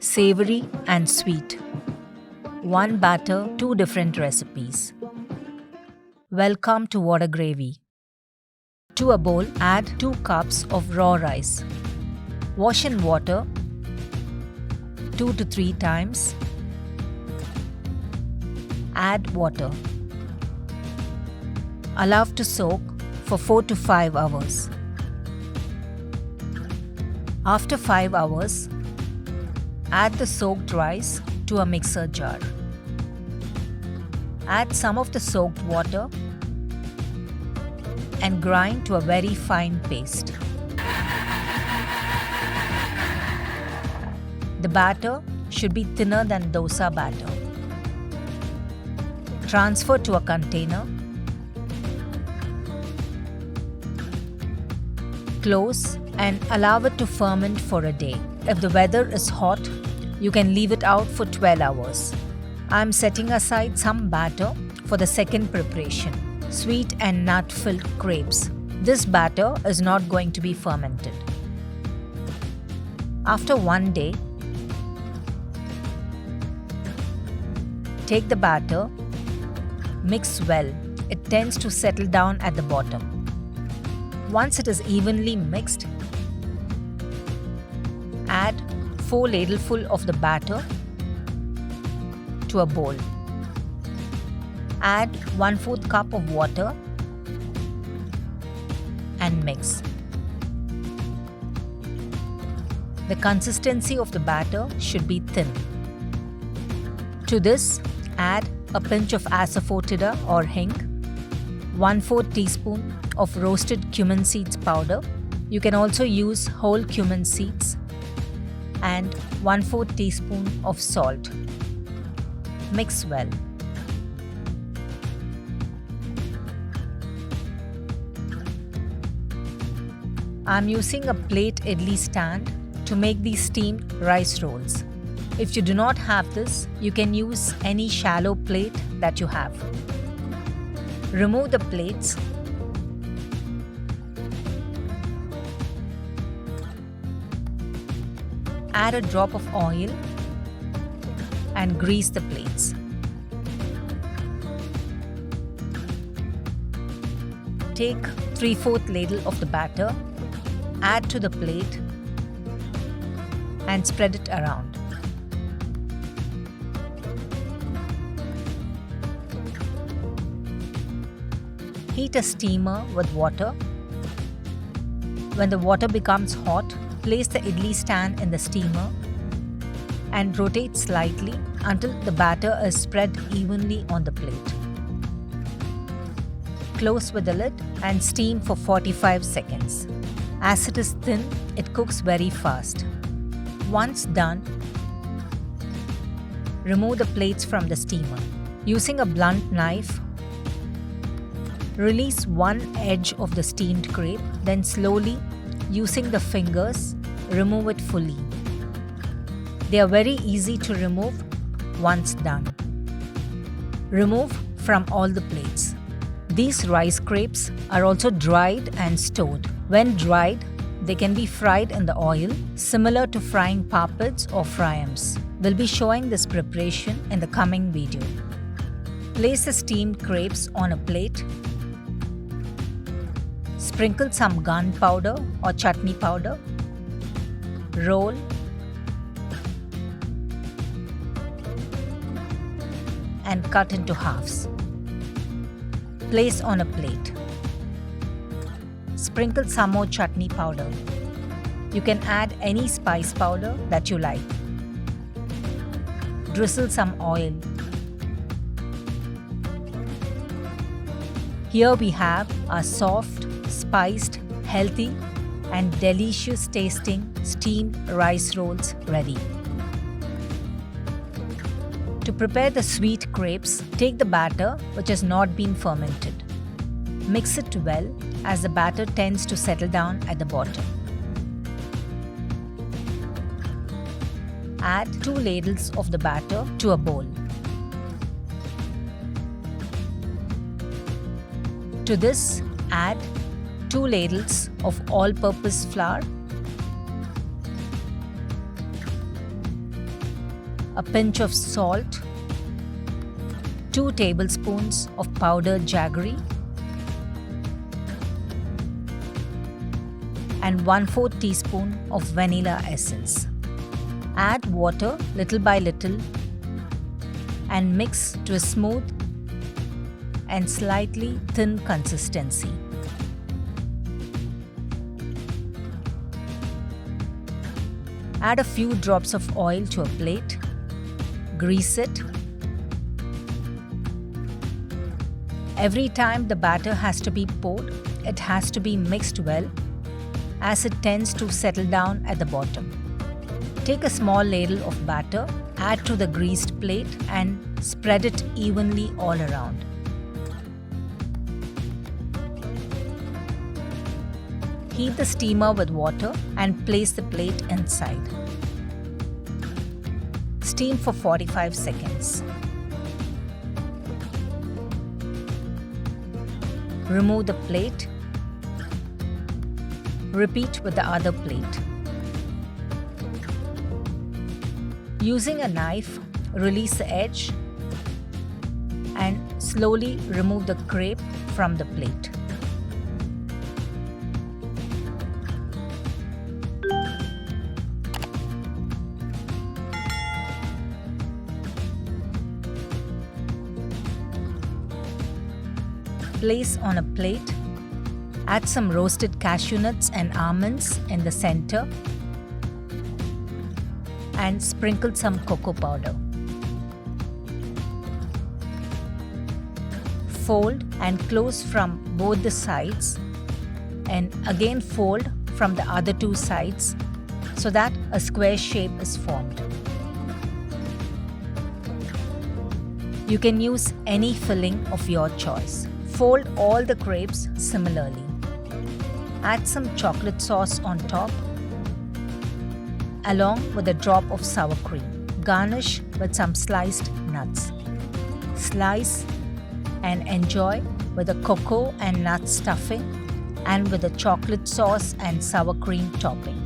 Savory and sweet. One batter, two different recipes. Welcome to Whada Gravy. To a bowl, add 2 cups of raw rice. Wash in water 2 to 3 times. Add water. Allow to soak for 4 to 5 hours. After 5 hours, add the soaked rice to a mixer jar. Add some of the soaked water and grind to a very fine paste. The batter should be thinner than dosa batter. Transfer to a container. Close and allow it to ferment for a day. If the weather is hot, you can leave it out for 12 hours. I am setting aside some batter for the second preparation, sweet and nut-filled crepes. This batter is not going to be fermented. After 1 day, take the batter, mix well. It tends to settle down at the bottom. Once it is evenly mixed, add 4 ladlefuls of the batter to a bowl. Add 1/4 cup of water and mix. The consistency of the batter should be thin. To this, add a pinch of asafoetida or hing, 1/4 teaspoon of roasted cumin seeds powder. You can also use whole cumin seeds, and 1/4 teaspoon of salt. Mix well. I am using a plate idli stand to make these steamed rice rolls. If you do not have this, you can use any shallow plate that you have. Remove the plates. Add a drop of oil and grease the plates. Take 3/4 ladle of the batter, add to the plate and spread it around. Heat a steamer with water. When the water becomes hot, place the idli stand in the steamer and rotate slightly until the batter is spread evenly on the plate. Close with the lid and steam for 45 seconds. As it is thin, it cooks very fast. Once done, remove the plates from the steamer. Using a blunt knife, release one edge of the steamed crepe, then slowly, using the fingers, remove it fully. They are very easy to remove once done. Remove from all the plates. These rice crepes are also dried and stored. When dried, they can be fried in the oil, similar to frying papads or fryams. We'll be showing this preparation in the coming video. Place the steamed crepes on a plate. Sprinkle some gunpowder or chutney powder. Roll. And cut into halves. Place on a plate. Sprinkle some more chutney powder. You can add any spice powder that you like. Drizzle some oil. Here we have our soft, spiced, healthy, and delicious tasting steamed rice rolls ready. To prepare the sweet crepes, take the batter which has not been fermented. Mix it well as the batter tends to settle down at the bottom. Add 2 ladles of the batter to a bowl. To this, add 2 ladles of all-purpose flour, a pinch of salt, 2 tablespoons of powdered jaggery, and 1/4 teaspoon of vanilla essence. Add water little by little and mix to a smooth and slightly thin consistency. Add a few drops of oil to a plate. Grease it. Every time the batter has to be poured, it has to be mixed well, as it tends to settle down at the bottom. Take a small ladle of batter, add to the greased plate and spread it evenly all around. Heat the steamer with water and place the plate inside. Steam for 45 seconds. Remove the plate. Repeat with the other plate. Using a knife, release the edge and slowly remove the crepe from the plate. Place on a plate. Add some roasted cashew nuts and almonds in the center and sprinkle some cocoa powder. Fold and close from both the sides and again fold from the other 2 sides so that a square shape is formed. You can use any filling of your choice. Fold all the crepes similarly. Add some chocolate sauce on top along with a drop of sour cream. Garnish with some sliced nuts. Slice and enjoy with a cocoa and nut stuffing and with a chocolate sauce and sour cream topping.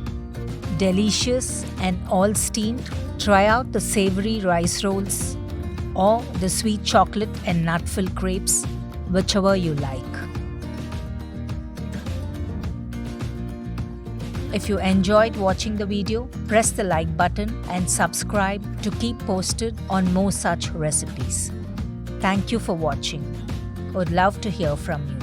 Delicious and all steamed. Try out the savory rice rolls or the sweet chocolate and nut-filled crepes, whichever you like. If you enjoyed watching the video, press the like button and subscribe to keep posted on more such recipes. Thank you for watching. Would love to hear from you.